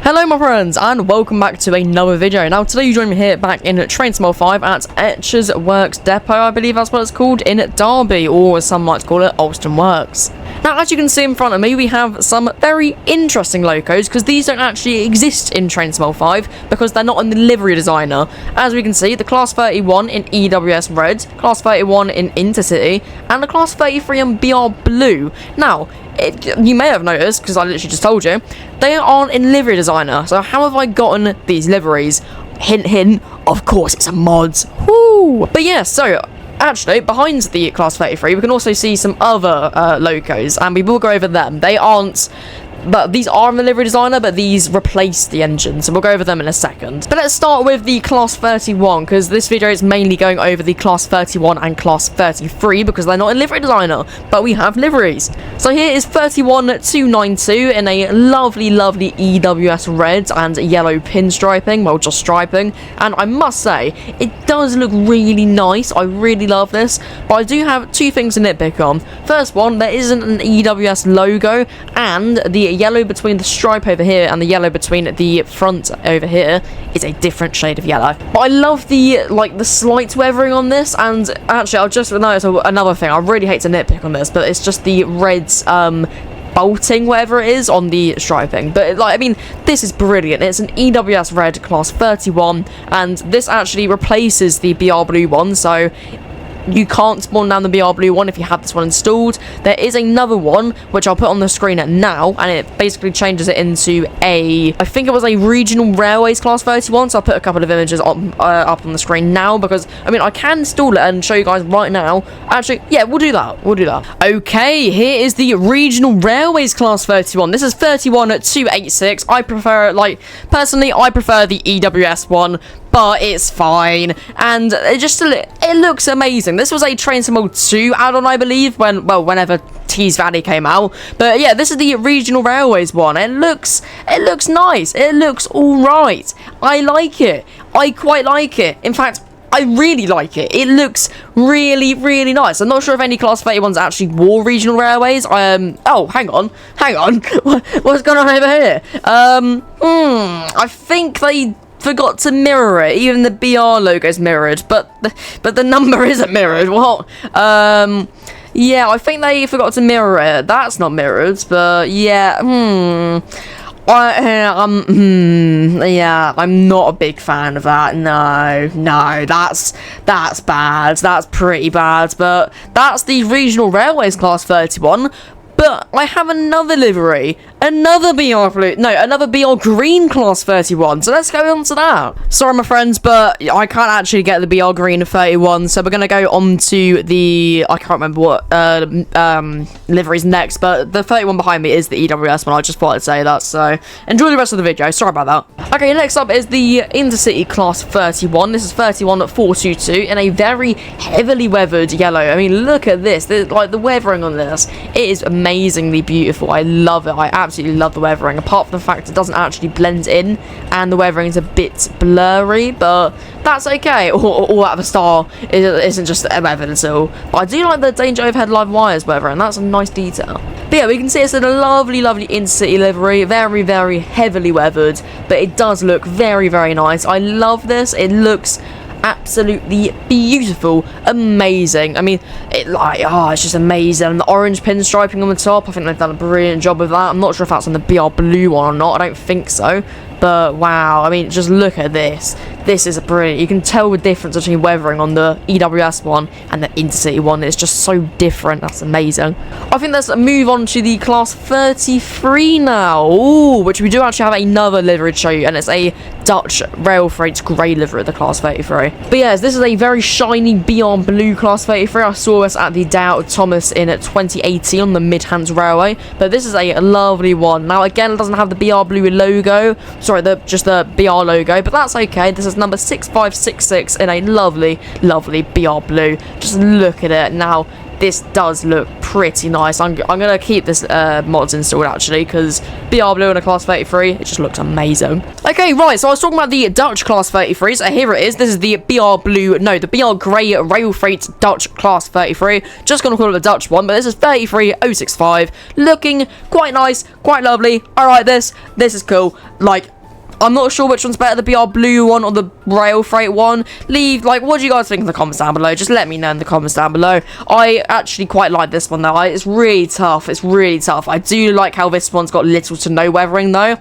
Hello my friends and welcome back to another video. Now today you join me here back in Train Sim 5 at Etcher's Works Depot, I believe that's what it's called, in Derby, or as some might call it, Alston Works. Now as you can see in front of me we have some very interesting locos because these don't actually exist in Train Sim 5 because they're not in the livery designer. As we can see, the Class 31 in EWS Red, Class 31 in Intercity and the Class 33 in BR Blue. Now you may have noticed, because I literally just told you, they aren't in livery designer. So how have I gotten these liveries? Hint, hint, of course it's a mod. Woo! But yeah, so actually, behind the Class 33, we can also see some other locos, and we will go over them. They aren't... But these are in the livery designer, but these replace the engine, so we'll go over them in a second. But let's start with the Class 31, because this video is mainly going over the Class 31 and Class 33, because they're not in livery designer, but we have liveries. So here is 31292 in a lovely, lovely EWS red and yellow pinstriping, well, just striping, and I must say, it does look really nice. I really love this, but I do have two things to nitpick on. First one, there isn't an EWS logo, and the yellow between the stripe over here and the yellow between the front over here is a different shade of yellow. But I love the slight weathering on this, and actually I'll just notice another thing. I really hate to nitpick on this, but it's just the reds bolting, whatever it is, on the striping. But I mean, this is brilliant. It's an EWS red Class 31, and this actually replaces the BR Blue one, so you can't spawn down the BR Blue one if you have this one installed. There is another one, which I'll put on the screen now, and it basically changes it into I think it was a Regional Railways Class 31, so I'll put a couple of images up on the screen now, because, I mean, I can install it and show you guys right now. Actually, yeah, we'll do that. Okay, here is the Regional Railways Class 31. This is 31286. I prefer, personally, I prefer the EWS one, but it's fine, and it looks amazing. This was a Train Sim 2 add-on, I believe, whenever Tees Valley came out. But yeah, this is the Regional Railways one. It looks nice. It looks alright. I like it. I quite like it. In fact, I really like it. It looks really, really nice. I'm not sure if any Class 31s actually wore Regional Railways. Oh, hang on. What's going on over here? I think they forgot to mirror it. Even the BR logo's mirrored, but the number isn't mirrored. What? Yeah, I think they forgot to mirror it. That's not mirrored, but yeah. Yeah, I'm not a big fan of that. No, that's bad. That's pretty bad. But that's the Regional Railways Class 31. But I have another livery, another BR Blue, no, another BR Green Class 31, so let's go on to that. Sorry my friends, but I can't actually get the BR Green 31, so we're going to go on to the, I can't remember what liveries next, but the 31 behind me is the EWS one. I just thought I'd say that, so enjoy the rest of the video. Sorry about that. Okay, next up is the Intercity Class 31. This is 31422 in a very heavily weathered yellow. I mean, look at this. The weathering on this, it is amazingly beautiful. I love it. I absolutely love the weathering, apart from the fact it doesn't actually blend in and the weathering is a bit blurry, but that's okay. All out of a star isn't just weathered at all. But I do like the Danger Overhead Live Wires weathering. That's a nice detail. But yeah, we can see it's in a lovely, lovely Intercity livery. Very, very heavily weathered, but it does look very, very nice. I love this. It looks absolutely beautiful, amazing. I mean, it's just amazing. And the orange pinstriping on the top, I think they've done a brilliant job with that. I'm not sure if that's on the BR Blue one or not. I don't think so. But wow, I mean, just look at this. This is brilliant. You can tell the difference between weathering on the EWS one and the Intercity one. It's just so different. That's amazing. I think let's move on to the Class 33 now. Ooh, which we do actually have another livery to show you, and it's a Dutch Rail Freight grey livery of the Class 33. But yes, this is a very shiny BR Blue Class 33. I saw this at the Day Out of Thomas in 2018 on the Midlands Railway, but this is a lovely one. Now again, it doesn't have the BR Blue logo. Sorry, just the BR logo, but that's okay. This is number 6566 in a lovely, lovely BR Blue. Just look at it. Now, this does look pretty nice. I'm going to keep this mods installed, actually, because BR Blue in a Class 33, it just looks amazing. Okay, right, so I was talking about the Dutch Class 33, so here it is. This is the BR Blue, no, the BR Grey Rail Freight Dutch Class 33. Just going to call it the Dutch one, but this is 33065. Looking quite nice, quite lovely. I like this. This is cool. I'm not sure which one's better, the BR Blue one or the Rail Freight one. What do you guys think in the comments down below? Just let me know in the comments down below. I actually quite like this one, though. It's really tough. It's really tough. I do like how this one's got little to no weathering, though.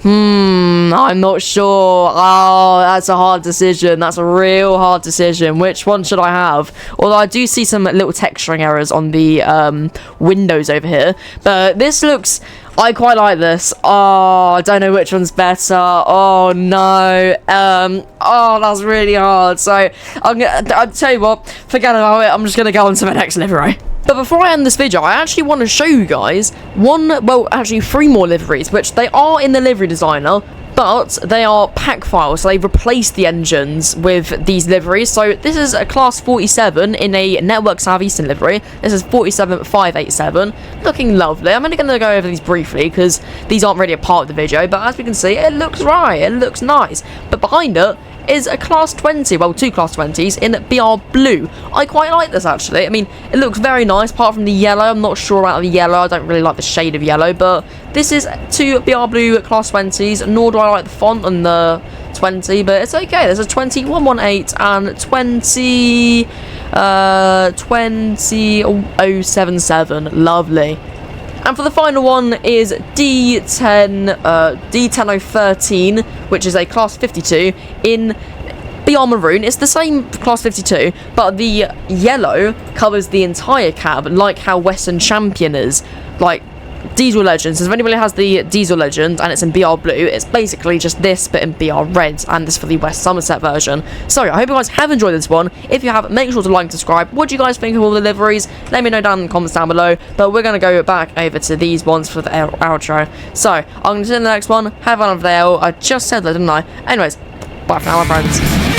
I'm not sure. Oh, that's a hard decision. That's a real hard decision. Which one should I have? Although I do see some little texturing errors on the windows over here. But this looks... I quite like this. Oh, I don't know which one's better. Oh, no. Oh, that's really hard. So, I'll tell you what. Forget about it. I'm just going to go on to my next livery. But before I end this video, I actually want to show you guys three more liveries, which they are in the livery designer, but they are pack files, so they've replaced the engines with these liveries. So this is a Class 47 in a Network Southeastern livery. This is 47587, looking lovely. I'm only going to go over these briefly because these aren't really a part of the video, but as we can see, it looks right, it looks nice. But behind it is a Class 20, well, two Class 20s in BR Blue. I quite like this, actually. I mean, it looks very nice, apart from the yellow. I'm not sure about the yellow. I don't really like the shade of yellow, but this is two BR Blue Class 20s, nor do I like the font on the 20, but it's okay. There's a 20118 and 20077. Lovely. And for the final one is D10013, which is a Class 52 in BR Maroon. It's the same Class 52, but the yellow covers the entire cab, like how Western Champion is. Like Diesel Legends. So if anybody has the Diesel Legend and it's in BR Blue, it's basically just this, but in BR Red, and this for the West Somerset version. So I hope you guys have enjoyed this one. If you have, make sure to like and subscribe. What do you guys think of all the liveries? Let me know down in the comments down below. But we're going to go back over to these ones for the outro. So I'm going to see you in the next one. Have fun over there. I just said that, didn't I? Anyways, bye for now, my friends.